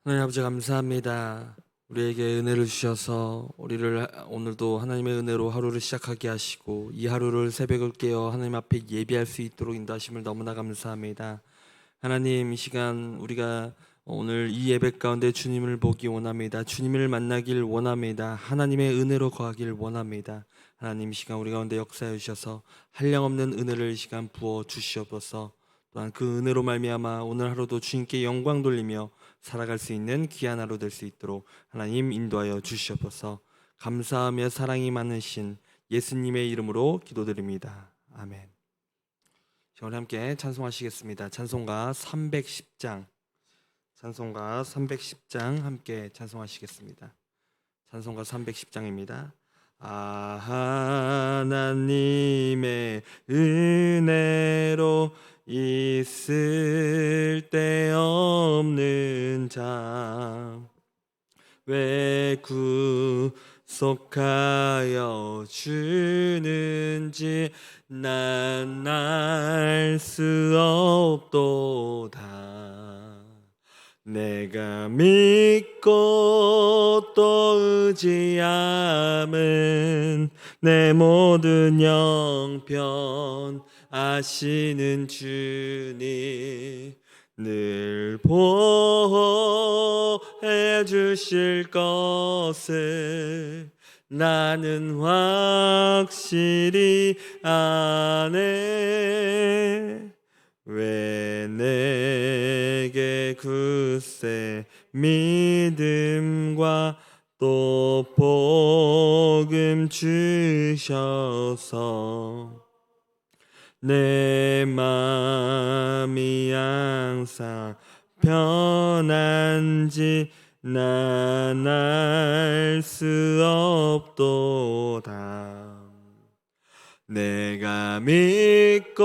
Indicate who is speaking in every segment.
Speaker 1: 하나님 아버지 감사합니다. 우리에게 은혜를 주셔서 우리를 오늘도 하나님의 은혜로 하루를 시작하게 하시고 이 하루를 새벽을 깨어 하나님 앞에 예비할 수 있도록 인도하심을 너무나 감사합니다. 하나님, 이 시간 우리가 오늘 이 예배 가운데 주님을 보기 원합니다. 주님을 만나길 원합니다. 하나님의 은혜로 거하길 원합니다. 하나님, 이 시간 우리 가운데 역사해 주셔서 한량없는 은혜를 이 시간 부어 주시옵소서. 또한 그 은혜로 말미암아 오늘 하루도 주님께 영광 돌리며 살아갈 수 있는 귀한 하루 될 수 있도록 하나님 인도하여 주시옵소서. 감사하며 사랑이 많으신 예수님의 이름으로 기도드립니다. 아멘. 오늘 함께 찬송하시겠습니다. 찬송가 310장, 찬송가 310장 함께 찬송하시겠습니다. 찬송가 310장입니다. 하나님의 은혜로 있을 데 없는 자, 왜 구속하여 주는지 난 알 수 없도다. 내가 믿고 또 의지함은 내 모든 형편 아시는 주님 늘 보호해 주실 것을 나는 확실히 아네. 왜 내게 굳세 믿음과 또 복음 주셔서 내 마음이 항상 편한지 난 알 수 없도다. 내가 믿고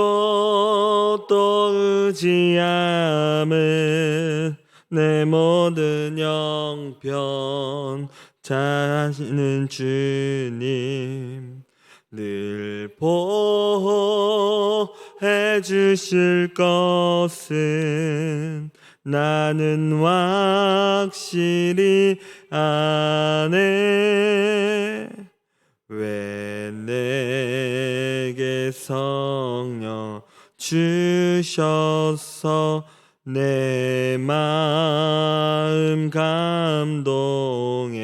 Speaker 1: 또 의지함은 내 모든 형편 자시는 주님 늘 보호해 주실 것은 나는 확실히 아네. 왜 내게 성령 주셔서 내 마음 감동해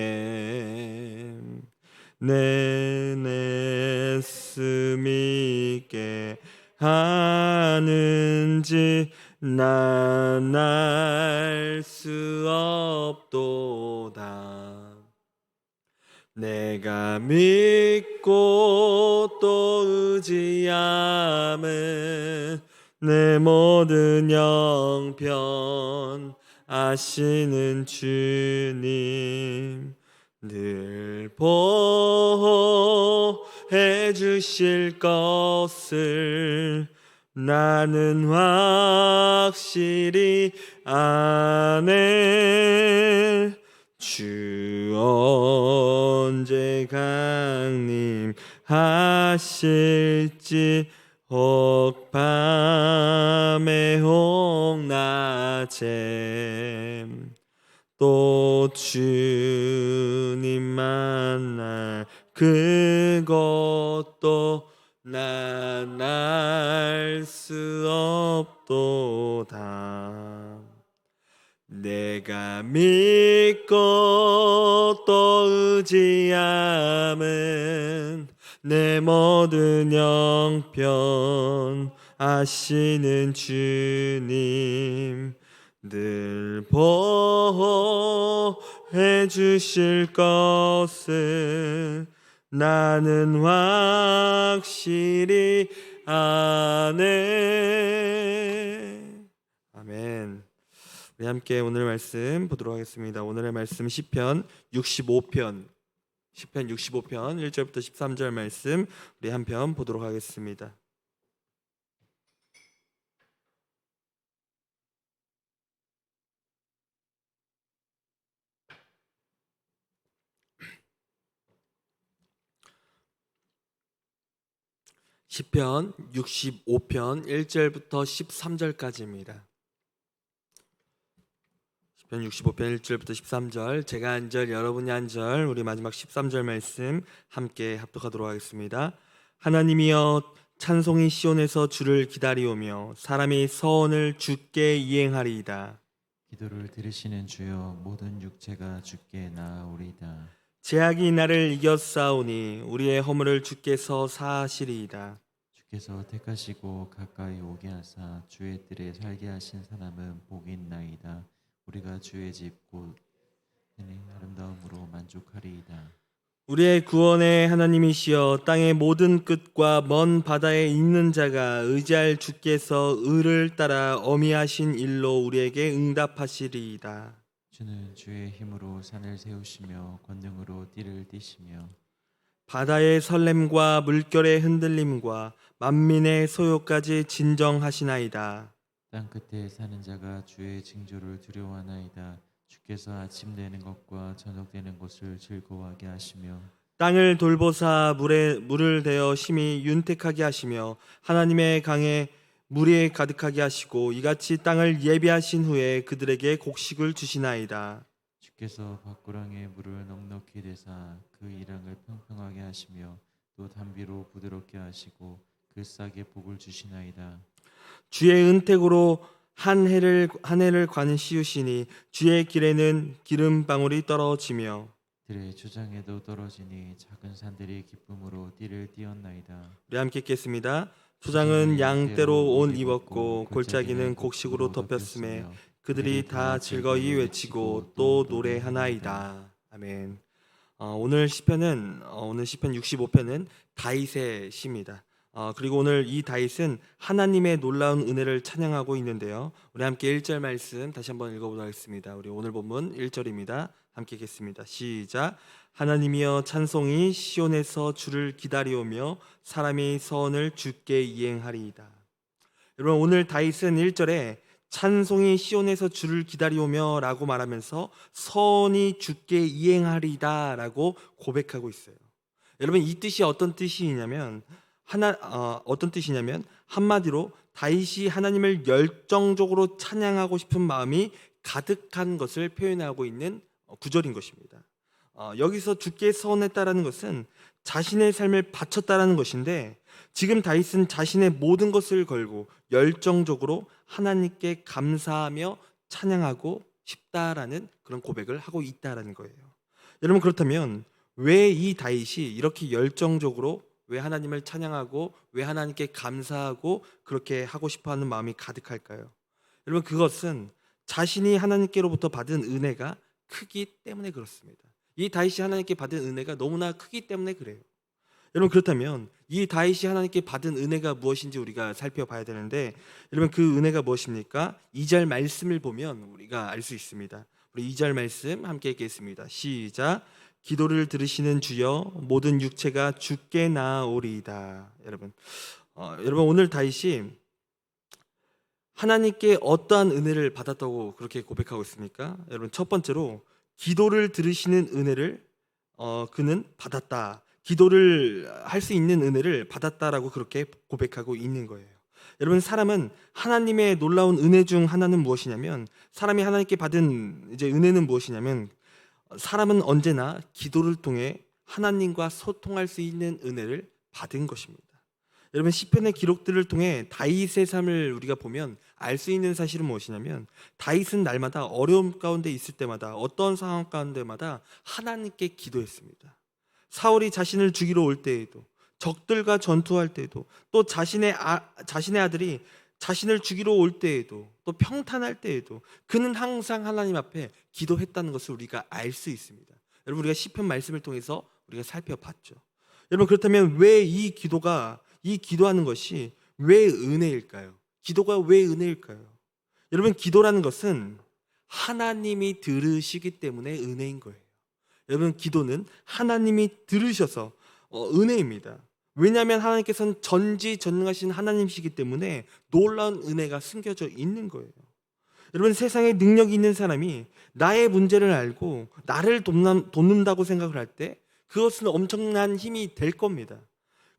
Speaker 1: 내 내씀 있게 하는지 난 알 수 없도다. 내가 믿고 또 의지함은 내 모든 형편 아시는 주님 늘 보호해 주실 것을 나는 확실히 아네. 주 언제 강림하실지 혹 밤에 혹 낮에 또 주님 만날 그것도 난 알 수 없도다. 내가 믿고 또 의지함은 내 모든 형편 아시는 주님 늘 보호해 주실 것을 나는 확실히 아네. 아멘. 우리 함께 오늘 말씀 보도록 하겠습니다. 오늘의 말씀 시편 65편 1절부터 13절 말씀 우리 한편 보도록 하겠습니다. 시편 65편 1절부터 13절까지입니다. 시편 65편 1절부터 13절, 제가 한 절, 여러분이 한 절, 우리 마지막 13절 말씀 함께 합독하도록 하겠습니다. 하나님이여, 찬송이 시온에서 주를 기다리오며 사람이 서원을 주께 이행하리이다.
Speaker 2: 기도를 들으시는 주여, 모든 육체가 주께 나아오리이다.
Speaker 1: 제약이 나를 이겼사오니 우리의 허물을 주께서 사하시리이다.
Speaker 2: 주께서 택하시고 가까이 오게 하사 주의 뜰에 살게 하신 사람은 복이 있나이다. 우리가 주의 집 곧 그의 아름다움으로 만족하리이다.
Speaker 1: 우리의 구원의 하나님이시여, 땅의 모든 끝과 먼 바다에 있는 자가 의지할 주께서 의를 따라 어미하신 일로 우리에게 응답하시리이다.
Speaker 2: 주는 주의 힘으로 산을 세우시며 권능으로 띠를 띠시며
Speaker 1: 바다의 설렘과 물결의 흔들림과 만민의 소요까지 진정하시나이다.
Speaker 2: 땅 끝에 사는 자가 주의 징조를 두려워하나이다. 주께서 아침 되는 것과 저녁 되는 것을 즐거워하게 하시며
Speaker 1: 땅을 돌보사 물을 대어 심히 윤택하게 하시며 하나님의 강에 물이 가득하게 하시고 이같이 땅을 예비하신 후에 그들에게 곡식을 주시나이다.
Speaker 2: 주께서 밭구랑에 물을 넉넉히 대사 그 이랑을 평평하게 하시며 또 담비로 부드럽게 하시고 그 싹에 복을 주시나이다.
Speaker 1: 주의 은택으로 한 해를 관씌우시니 주의 길에는 기름 방울이 떨어지며
Speaker 2: 들의 초장에도 떨어지니 작은 산들이 기쁨으로 띠를 띄었나이다.
Speaker 1: 우리 함께 읽겠습니다. 초장은 양떼로 옷 입었고 골짜기는 곡식으로 덮였음에 그들이 다 즐거이 외치고 또 노래하나이다. 아멘. 오늘 시편 65편은 다윗의 시입니다. 그리고 오늘 이 다윗은 하나님의 놀라운 은혜를 찬양하고 있는데요. 우리 함께 1절 말씀 다시 한번 읽어보도록 하겠습니다. 우리 오늘 본문 1절입니다. 함께 읽겠습니다. 시작. 하나님이여, 찬송이 시온에서 주를 기다리오며 사람이 서원을 주께 이행하리이다. 여러분, 오늘 다윗은 1절에 찬송이 시온에서 주를 기다리오며 라고 말하면서 서원이 주께 이행하리이다 라고 고백하고 있어요. 여러분, 이 뜻이 어떤 뜻이냐면 한마디로 다윗이 하나님을 열정적으로 찬양하고 싶은 마음이 가득한 것을 표현하고 있는 구절인 것입니다. 여기서 주께 서원했다라는 것은 자신의 삶을 바쳤다라는 것인데, 지금 다윗은 자신의 모든 것을 걸고 열정적으로 하나님께 감사하며 찬양하고 싶다라는 그런 고백을 하고 있다라는 거예요. 여러분, 그렇다면 왜 이 다윗이 이렇게 열정적으로 왜 하나님을 찬양하고 왜 하나님께 감사하고 그렇게 하고 싶어하는 마음이 가득할까요? 여러분, 그것은 자신이 하나님께로부터 받은 은혜가 크기 때문에 그렇습니다. 이 다윗이 하나님께 받은 은혜가 너무나 크기 때문에 그래요. 여러분, 그렇다면 이 다윗이 하나님께 받은 은혜가 무엇인지 우리가 살펴봐야 되는데, 여러분, 그 은혜가 무엇입니까? 2절 말씀을 보면 우리가 알 수 있습니다. 우리 2절 말씀 함께 읽겠습니다. 시작. 기도를 들으시는 주여, 모든 육체가 주께 나아오리이다. 여러분, 오늘 다윗이 하나님께 어떠한 은혜를 받았다고 그렇게 고백하고 있습니까? 여러분, 첫 번째로 기도를 들으시는 은혜를 그는 받았다. 기도를 할 수 있는 은혜를 받았다라고 그렇게 고백하고 있는 거예요. 여러분, 사람은 하나님의 놀라운 은혜 중 하나는 무엇이냐면, 사람이 하나님께 받은 은혜는 무엇이냐면, 사람은 언제나 기도를 통해 하나님과 소통할 수 있는 은혜를 받은 것입니다. 여러분, 시편의 기록들을 통해 다윗의 삶을 우리가 보면 알 수 있는 사실은 무엇이냐면, 다윗은 날마다 어려움 가운데 있을 때마다, 어떤 상황 가운데마다 하나님께 기도했습니다. 사울이 자신을 죽이러 올 때에도, 적들과 전투할 때에도, 또 자신의 아들이 자신을 죽이러 올 때에도, 또 평탄할 때에도 그는 항상 하나님 앞에 기도했다는 것을 우리가 알 수 있습니다. 여러분, 우리가 시편 말씀을 통해서 우리가 살펴봤죠. 여러분, 그렇다면 왜 이 기도하는 것이 왜 은혜일까요? 기도가 왜 은혜일까요? 여러분, 기도라는 것은 하나님이 들으시기 때문에 은혜인 거예요. 여러분, 기도는 하나님이 들으셔서 은혜입니다. 왜냐하면 하나님께서는 전지전능하신 하나님이시기 때문에 놀라운 은혜가 숨겨져 있는 거예요. 여러분, 세상에 능력이 있는 사람이 나의 문제를 알고 나를 돕는다고 생각을 할 때 그것은 엄청난 힘이 될 겁니다.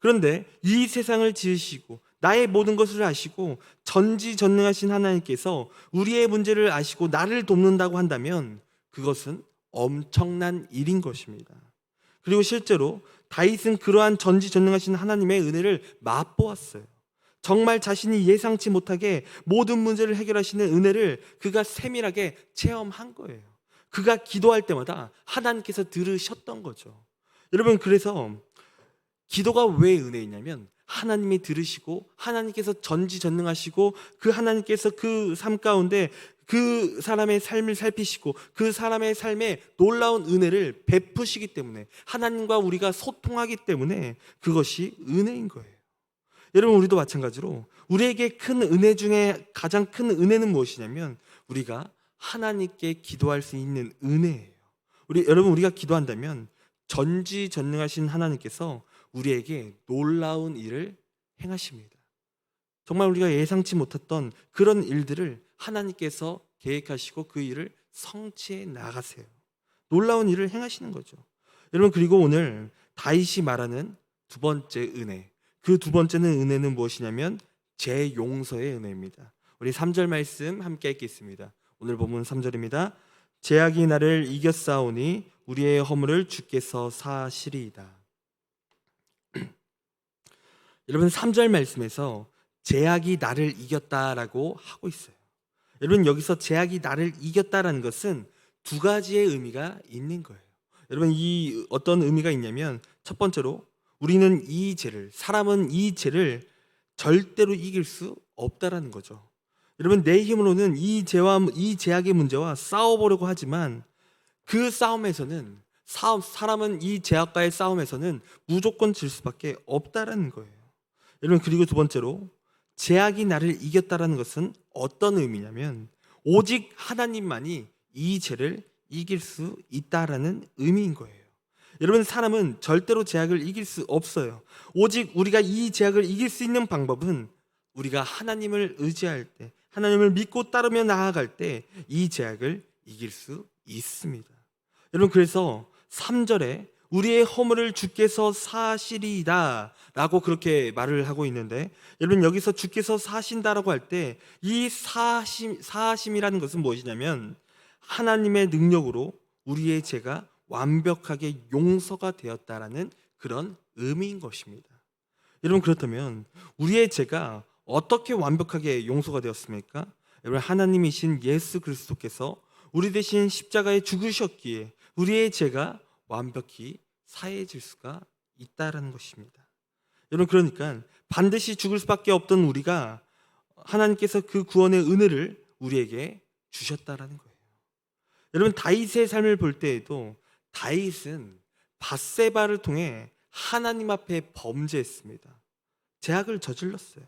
Speaker 1: 그런데 이 세상을 지으시고 나의 모든 것을 아시고 전지전능하신 하나님께서 우리의 문제를 아시고 나를 돕는다고 한다면 그것은 엄청난 일인 것입니다. 그리고 실제로 다윗은 그러한 전지전능하신 하나님의 은혜를 맛보았어요. 정말 자신이 예상치 못하게 모든 문제를 해결하시는 은혜를 그가 세밀하게 체험한 거예요. 그가 기도할 때마다 하나님께서 들으셨던 거죠. 여러분, 그래서 기도가 왜 은혜이냐면 하나님이 들으시고 하나님께서 전지전능하시고 그 하나님께서 그 삶 가운데 그 사람의 삶을 살피시고 그 사람의 삶에 놀라운 은혜를 베푸시기 때문에, 하나님과 우리가 소통하기 때문에 그것이 은혜인 거예요. 여러분, 우리도 마찬가지로 우리에게 큰 은혜 중에 가장 큰 은혜는 무엇이냐면 우리가 하나님께 기도할 수 있는 은혜예요. 여러분, 우리가 기도한다면 전지전능하신 하나님께서 우리에게 놀라운 일을 행하십니다. 정말 우리가 예상치 못했던 그런 일들을 하나님께서 계획하시고 그 일을 성취해 나가세요. 놀라운 일을 행하시는 거죠. 여러분, 그리고 오늘 다윗이 말하는 두 번째 은혜, 그 두 번째는 은혜는 무엇이냐면 재용서의 은혜입니다. 우리 3절 말씀 함께 읽겠습니다. 오늘 본문 3절입니다. 죄악이 나를 이겼사오니 우리의 허물을 주께서 사하시리이다. 여러분, 3절 말씀에서 죄악이 나를 이겼다라고 하고 있어요. 여러분, 여기서 죄악이 나를 이겼다라는 것은 두 가지의 의미가 있는 거예요. 여러분, 이 어떤 의미가 있냐면 첫 번째로 우리는 사람은 이 죄를 절대로 이길 수 없다라는 거죠. 여러분, 내 힘으로는 이 죄악의 문제와 싸워보려고 하지만 그 사람은 이 죄악과의 싸움에서는 무조건 질 수밖에 없다라는 거예요. 여러분, 그리고 두 번째로 죄악이 나를 이겼다라는 것은 어떤 의미냐면 오직 하나님만이 이 죄를 이길 수 있다라는 의미인 거예요. 여러분, 사람은 절대로 죄악을 이길 수 없어요. 오직 우리가 이 죄악을 이길 수 있는 방법은 우리가 하나님을 의지할 때, 하나님을 믿고 따르며 나아갈 때 이 죄악을 이길 수 있습니다. 여러분, 그래서 3절에 우리의 허물을 주께서 사하시리이다 라고 그렇게 말을 하고 있는데, 여러분, 여기서 주께서 사하신다라고 할 때 이 사하심이라는 것은 무엇이냐면 하나님의 능력으로 우리의 죄가 완벽하게 용서가 되었다라는 그런 의미인 것입니다. 여러분, 그렇다면 우리의 죄가 어떻게 완벽하게 용서가 되었습니까? 여러분, 하나님이신 예수 그리스도께서 우리 대신 십자가에 죽으셨기에 우리의 죄가 완벽히 사해질 수가 있다라는 것입니다. 여러분, 그러니까 반드시 죽을 수밖에 없던 우리가 하나님께서 그 구원의 은혜를 우리에게 주셨다라는 거예요. 여러분, 다윗의 삶을 볼 때에도 다윗은 밧세바를 통해 하나님 앞에 범죄했습니다. 죄악을 저질렀어요.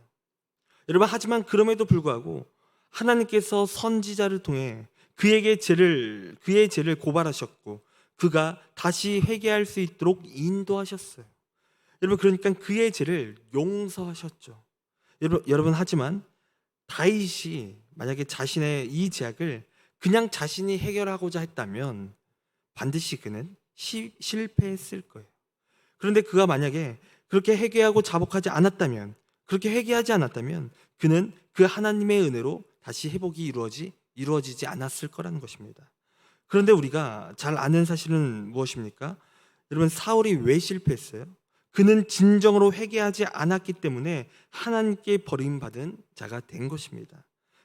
Speaker 1: 여러분, 하지만 그럼에도 불구하고 하나님께서 선지자를 통해 그의 죄를 고발하셨고 그가 다시 회개할 수 있도록 인도하셨어요. 여러분, 그러니까 그의 죄를 용서하셨죠. 여러분, 하지만 다윗이 만약에 자신의 이 죄악을 그냥 자신이 해결하고자 했다면 반드시 그는 실패했을 거예요. 그런데 그가 만약에 그렇게 그렇게 회개하지 않았다면 그는 그 하나님의 은혜로 다시 회복이 이루어지지 않았을 거라는 것입니다. 그런데 우리가 잘 아는 사실은 무엇입니까? 여러분, 사울이 왜 실패했어요? 그는 진정으로 회개하지 않았기 때문에 하나님께 버림받은 자가 된 것입니다.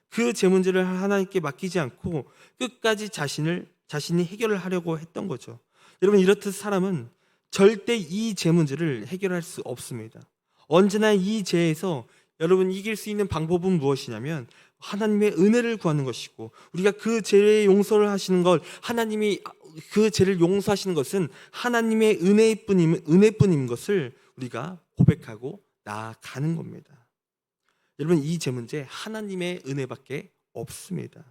Speaker 1: 그 죄 문제를 하나님께 맡기지 않고 끝까지 자신이 해결을 하려고 했던 거죠. 여러분, 이렇듯 사람은 절대 이 죄 문제를 해결할 수 없습니다. 언제나 이 죄에서 여러분 이길 수 있는 방법은 무엇이냐면 하나님의 은혜를 구하는 것이고, 우리가 그 죄의 용서를 하시는 걸 하나님이 그 죄를 용서하시는 것은 하나님의 은혜뿐인 것을 우리가 고백하고 나아가는 겁니다. 여러분, 이 죄 문제 하나님의 은혜밖에 없습니다.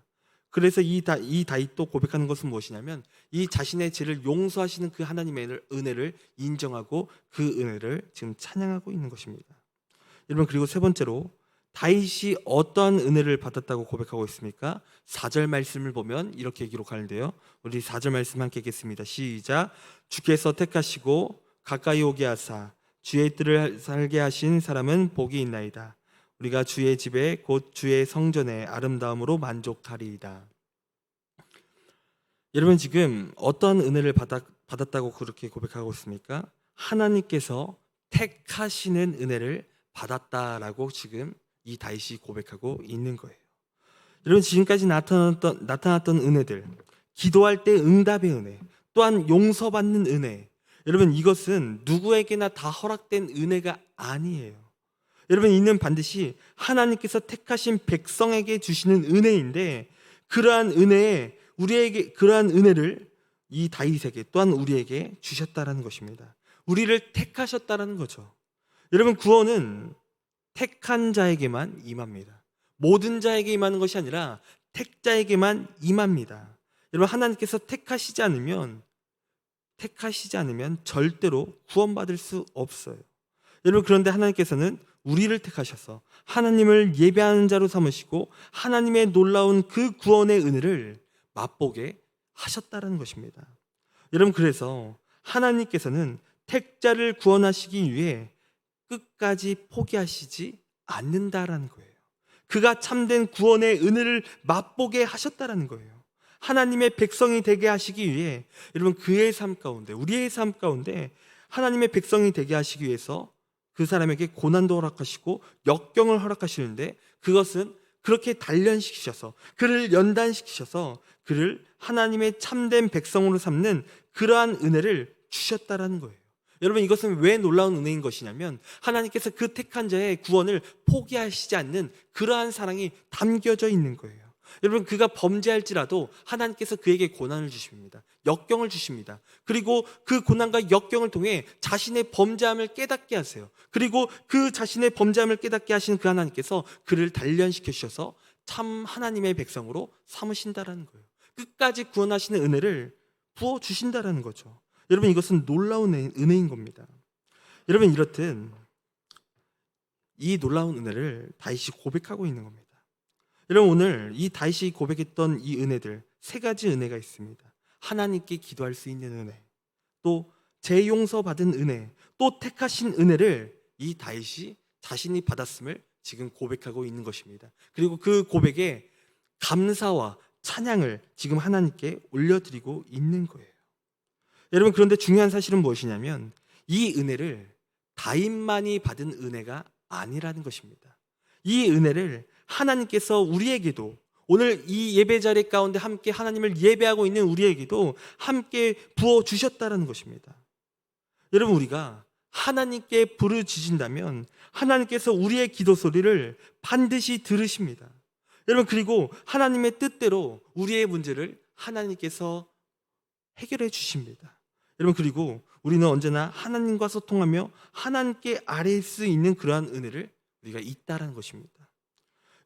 Speaker 1: 그래서 이 다윗도 고백하는 것은 무엇이냐면 이 자신의 죄를 용서하시는 그 하나님의 은혜를 인정하고 그 은혜를 지금 찬양하고 있는 것입니다. 여러분, 그리고 세 번째로 다윗이 어떠한 은혜를 받았다고 고백하고 있습니까? 4절 말씀을 보면 이렇게 기록하는데요. 우리 4절 말씀 함께 읽겠습니다. 시작. 주께서 택하시고 가까이 오게 하사 주의 뜰을 살게 하신 사람은 복이 있나이다. 우리가 주의 집에 곧 주의 성전의 아름다움으로 만족하리이다. 여러분 지금 어떤 은혜를 받았다고 그렇게 고백하고 있습니까? 하나님께서 택하시는 은혜를 받았다라고 지금 이 다윗이 고백하고 있는 거예요. 여러분 지금까지 나타났던 은혜들, 기도할 때 응답의 은혜, 또한 용서받는 은혜, 여러분 이것은 누구에게나 다 허락된 은혜가 아니에요. 여러분 이는 반드시 하나님께서 택하신 백성에게 주시는 은혜인데, 그러한 은혜를 이 다윗에게 또한 우리에게 주셨다라는 것입니다. 우리를 택하셨다라는 거죠. 여러분 구원은 택한 자에게만 임합니다. 모든 자에게 임하는 것이 아니라 택자에게만 임합니다. 여러분 하나님께서 택하시지 않으면 절대로 구원받을 수 없어요. 여러분 그런데 하나님께서는 우리를 택하셔서 하나님을 예배하는 자로 삼으시고 하나님의 놀라운 그 구원의 은혜를 맛보게 하셨다는 것입니다. 여러분 그래서 하나님께서는 택자를 구원하시기 위해 끝까지 포기하시지 않는다라는 거예요. 그가 참된 구원의 은혜를 맛보게 하셨다라는 거예요. 하나님의 백성이 되게 하시기 위해, 여러분 그의 삶 가운데, 우리의 삶 가운데 하나님의 백성이 되게 하시기 위해서 그 사람에게 고난도 허락하시고 역경을 허락하시는데, 그것은 그렇게 단련시키셔서, 그를 연단시키셔서 그를 하나님의 참된 백성으로 삼는 그러한 은혜를 주셨다라는 거예요. 여러분 이것은 왜 놀라운 은혜인 것이냐면, 하나님께서 그 택한 자의 구원을 포기하시지 않는 그러한 사랑이 담겨져 있는 거예요. 여러분 그가 범죄할지라도 하나님께서 그에게 고난을 주십니다. 역경을 주십니다. 그리고 그 고난과 역경을 통해 자신의 범죄함을 깨닫게 하세요. 그리고 그 자신의 범죄함을 깨닫게 하시는 그 하나님께서 그를 단련시켜 주셔서 참 하나님의 백성으로 삼으신다라는 거예요. 끝까지 구원하시는 은혜를 부어주신다라는 거죠. 여러분 이것은 놀라운 은혜인 겁니다. 여러분 이렇듯 이 놀라운 은혜를 다윗이 고백하고 있는 겁니다. 여러분 오늘 이 다윗이 고백했던 이 은혜들, 세 가지 은혜가 있습니다. 하나님께 기도할 수 있는 은혜, 또 재용서 받은 은혜, 또 택하신 은혜를 이 다윗이 자신이 받았음을 지금 고백하고 있는 것입니다. 그리고 그 고백에 감사와 찬양을 지금 하나님께 올려드리고 있는 거예요. 여러분 그런데 중요한 사실은 무엇이냐면, 이 은혜를 다윗만이 받은 은혜가 아니라는 것입니다. 이 은혜를 하나님께서 우리에게도, 오늘 이 예배 자리 가운데 함께 하나님을 예배하고 있는 우리에게도 함께 부어주셨다는 것입니다. 여러분 우리가 하나님께 부르짖는다면 하나님께서 우리의 기도 소리를 반드시 들으십니다. 여러분 그리고 하나님의 뜻대로 우리의 문제를 하나님께서 해결해 주십니다. 여러분 그리고 우리는 언제나 하나님과 소통하며 하나님께 아뢰일 수 있는 그러한 은혜를 우리가 있다라는 것입니다.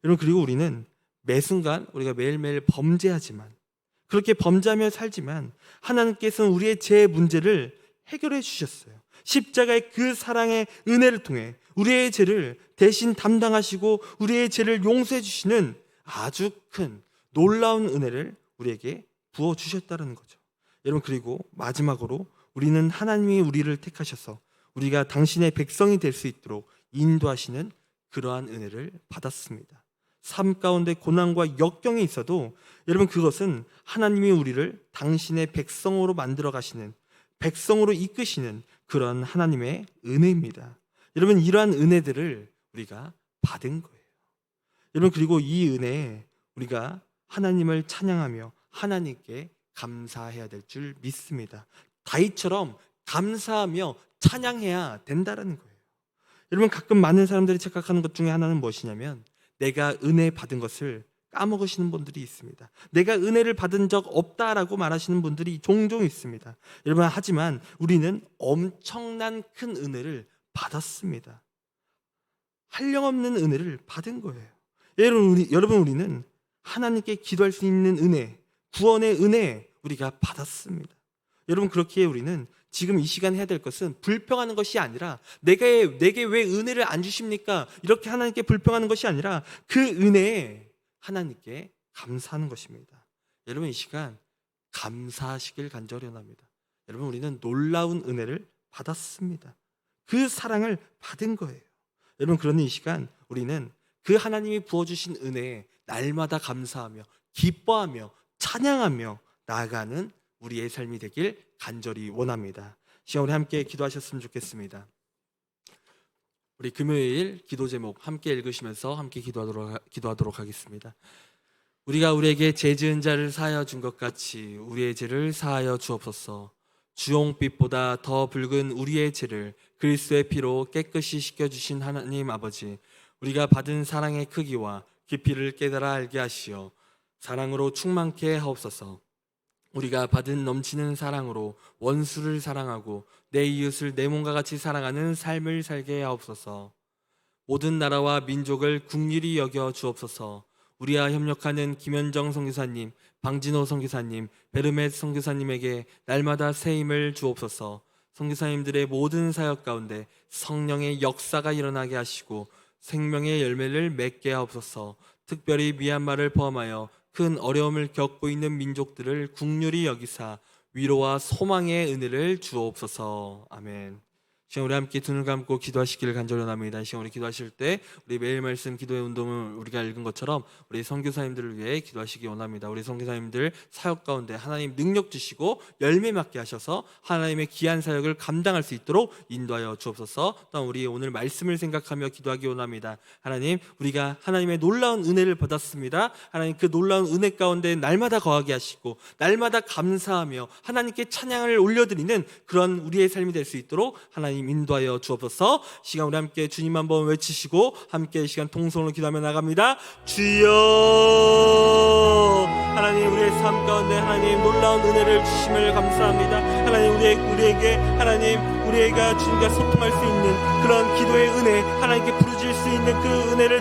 Speaker 1: 여러분 그리고 우리는 매 순간 우리가 매일매일 범죄하지만, 그렇게 범죄하며 살지만 하나님께서는 우리의 죄 문제를 해결해 주셨어요. 십자가의 그 사랑의 은혜를 통해 우리의 죄를 대신 담당하시고 우리의 죄를 용서해 주시는 아주 큰 놀라운 은혜를 우리에게 부어주셨다는 거죠. 여러분 그리고 마지막으로 우리는 하나님이 우리를 택하셔서 우리가 당신의 백성이 될 수 있도록 인도하시는 그러한 은혜를 받았습니다. 삶 가운데 고난과 역경이 있어도 여러분 그것은 하나님이 우리를 당신의 백성으로 만들어 가시는, 백성으로 이끄시는 그런 하나님의 은혜입니다. 여러분 이러한 은혜들을 우리가 받은 거예요. 여러분 그리고 이 은혜에 우리가 하나님을 찬양하며 하나님께 감사해야 될 줄 믿습니다. 다윗처럼 감사하며 찬양해야 된다는 거예요. 여러분 가끔 많은 사람들이 착각하는 것 중에 하나는 무엇이냐면, 내가 은혜 받은 것을 까먹으시는 분들이 있습니다. 내가 은혜를 받은 적 없다라고 말하시는 분들이 종종 있습니다. 여러분 하지만 우리는 엄청난 큰 은혜를 받았습니다. 한량없는 은혜를 받은 거예요. 여러분 우리는 하나님께 기도할 수 있는 은혜, 구원의 은혜 우리가 받았습니다. 여러분 그렇기에 우리는 지금 이 시간 해야 될 것은 불평하는 것이 아니라, 내게 왜 은혜를 안 주십니까? 이렇게 하나님께 불평하는 것이 아니라 그 은혜에 하나님께 감사하는 것입니다. 여러분 이 시간 감사하시길 간절히 원합니다. 여러분 우리는 놀라운 은혜를 받았습니다. 그 사랑을 받은 거예요. 여러분 그러니 이 시간 우리는 그 하나님이 부어주신 은혜에 날마다 감사하며 기뻐하며 찬양하며 나아가는 우리의 삶이 되길 간절히 원합니다. 시간 우리 함께 기도하셨으면 좋겠습니다. 우리 금요일 기도 제목 함께 읽으시면서 함께 기도하도록 하겠습니다. 우리가 우리에게 죄 지은 자를 사하여 준 것 같이 우리의 죄를 사하여 주옵소서. 주홍빛보다 더 붉은 우리의 죄를 그리스도의 피로 깨끗이 씻겨주신 하나님 아버지, 우리가 받은 사랑의 크기와 깊이를 깨달아 알게 하시어 사랑으로 충만케 하옵소서. 우리가 받은 넘치는 사랑으로 원수를 사랑하고 내 이웃을 내 몸과 같이 사랑하는 삶을 살게 하옵소서. 모든 나라와 민족을 긍휼히 여겨 주옵소서. 우리와 협력하는 김현정 선교사님, 방진호 선교사님, 베르멧 선교사님에게 날마다 새 힘을 주옵소서. 선교사님들의 모든 사역 가운데 성령의 역사가 일어나게 하시고 생명의 열매를 맺게 하옵소서. 특별히 미얀마를 포함하여 큰 어려움을 겪고 있는 민족들을 긍휼히 여기사 위로와 소망의 은혜를 주옵소서. 아멘. 시간 우리 함께 두 눈 감고 기도하시기를 간절히 원합니다. 시간 우리 기도하실 때 우리 매일 말씀 기도의 운동을 우리가 읽은 것처럼 우리 선교사님들을 위해 기도하시기 원합니다. 우리 선교사님들 사역 가운데 하나님 능력 주시고 열매 맺게 하셔서 하나님의 귀한 사역을 감당할 수 있도록 인도하여 주옵소서. 또한 우리 오늘 말씀을 생각하며 기도하기 원합니다. 하나님, 우리가 하나님의 놀라운 은혜를 받았습니다. 하나님, 그 놀라운 은혜 가운데 날마다 거하게 하시고 날마다 감사하며 하나님께 찬양을 올려드리는 그런 우리의 삶이 될 수 있도록 하나님 인도하여 주옵소서. 시간 우리 함께 주님 한번 외치시고 함께 시간 통성으로 기도하며 나갑니다. 주여, 하나님 우리의 삶 가운데 하나님 놀라운 은혜를 주심을 감사합니다. 하나님 우리에게 하나님 우리가 주님과 소통할 수 있는 그런 기도의 은혜, 하나님께 부르질 수 있는 그 은혜를